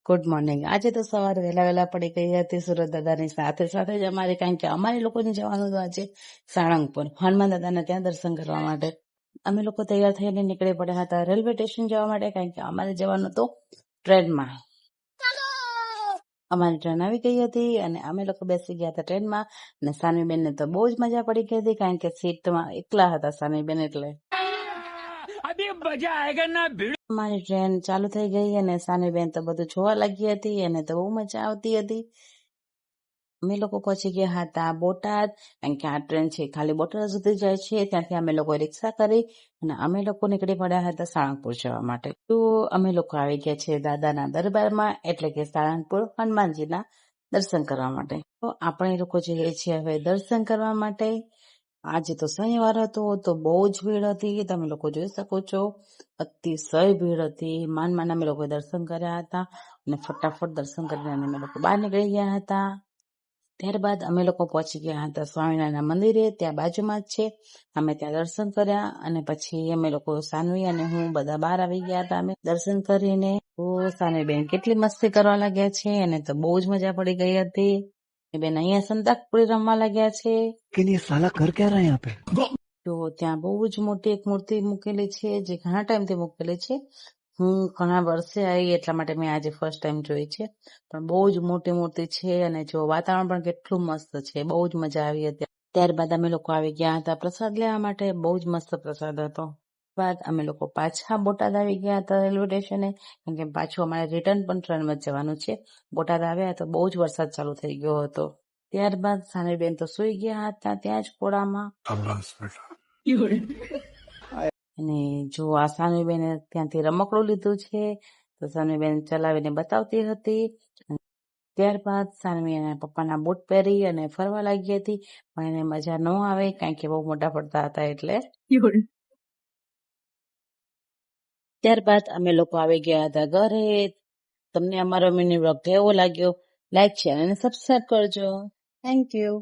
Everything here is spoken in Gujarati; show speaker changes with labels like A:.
A: Good morning. આજે તો સવારે વહેલા પડી ગઈ હતી સુરત દાદાની સાથે જ અમારે, કારણ કે અમારે લોકોને જવાનું હતું આજે સાળંગપુર હનુમાન દાદાને ત્યાં દર્શન કરવા માટે. અમે લોકો તૈયાર થઈને નીકળી પડ્યા હતા રેલવે સ્ટેશન જવા માટે, કારણ કે અમારે જવાનું હતું ટ્રેનમાં. અમારી ટ્રેન આવી ગઈ હતી અને અમે લોકો બેસી ગયા હતા ટ્રેનમાં. અને સાનવીબેન ને તો બહુ જ મજા પડી ગઈ હતી, કારણ કે સીટમાં એકલા હતા સાનવીબેન. એટલે અમારી ટ્રેન ચાલુ થઈ ગઈ અને સાનવીબેન તો બધું જોવા લાગી હતી અને તો બહુ મજા આવતી હતી. અમે લોકો પહોંચી ગયા હતા બોટાદ, કારણ કે આ ટ્રેન છે ખાલી બોટાદ સુધી જાય છે. ત્યાંથી અમે લોકો રિક્ષા કરી અને અમે લોકો નીકળી પડ્યા હતા સાળંગપુર જવા માટે. તો અમે લોકો આવી ગયા છે દાદાના દરબારમાં, એટલે કે સાળંગપુર હનુમાનજીના દર્શન કરવા માટે. તો આપણે લોકો જઈએ છીએ હવે દર્શન કરવા માટે. આજે તો શનિવાર હતો તો બહુ જ ભીડ હતી, તમે લોકો જોઈ શકો છો. અતિશય ભીડ હતી. માંડ અમે લોકો દર્શન કર્યા હતા અને ફટાફટ દર્શન કરીને અમે લોકો બહાર નીકળી ગયા હતા. ત્યારબાદ અમે લોકો પહોંચી ગયા હતા સ્વામિનારાયણ મંદિરે, ત્યાં બાજુમાં જ છે. અમે ત્યાં દર્શન કર્યા અને પછી અમે લોકો સાનવી અને હું બધા બહાર આવી ગયા હતા. અમે દર્શન કરીને તો સાનવીબેન કેટલી મસ્તી કરવા લાગ્યા છે અને તો બહુ જ મજા પડી ગઈ હતી. બેન અહીંયા સંતાકુકડી રમવા લાગ્યા છે
B: કે ये साला कर क्या रहा है यहाँ पे।
A: તો ત્યાં બહુ જ મોટી એક મૂર્તિ મૂકેલી છે, જે ઘણા ટાઈમથી મૂકેલી છે. હું ઘણા વર્ષે આવી એટલા માટે મેં આજે ફર્સ્ટ ટાઈમ જોઈ છે, પણ બહુ જ મોટી મૂર્તિ છે અને જો વાતાવરણ પણ કેટલું મસ્ત છે, બહુ જ મજા આવી હતી. ત્યારબાદ અમે લોકો આવી ગયા હતા પ્રસાદ લેવા માટે. બહુ જ મસ્ત પ્રસાદ હતો. બાદ અમે લોકો પાછા બોટાદ આવી ગયા હતા રેલવે સ્ટેશને, કારણ કે પાછું અમારે રિટર્ન પણ ટ્રેનમાં જવાનું છે. બોટાદ આવ્યા તો બહુ જ વરસાદ ચાલુ થઈ ગયો હતો. ત્યારબાદ સાનવીબેન તો સુઈ ગયા હતા ત્યાં જ ખોળામાં. અને જો આ સાનવીબેને ત્યાંથી રમકડું લીધું છે તો સાનવીબેન ચલાવીને બતાવતી હતી. ત્યારબાદ સાનવી એના પપ્પાના બૂટ પહેરી અને ફરવા લાગી હતી, પણ એને મજા ન આવે કારણ કે બહુ મોટા પડતા હતા એટલે. ત્યારબાદ અમે લોકો આવી ગયા હતા ઘરે. તમને અમારો મિની વ્લોગ કેવો લાગ્યો? લાઈક, શેર અને સબસ્ક્રાઈબ કરજો. Thank you.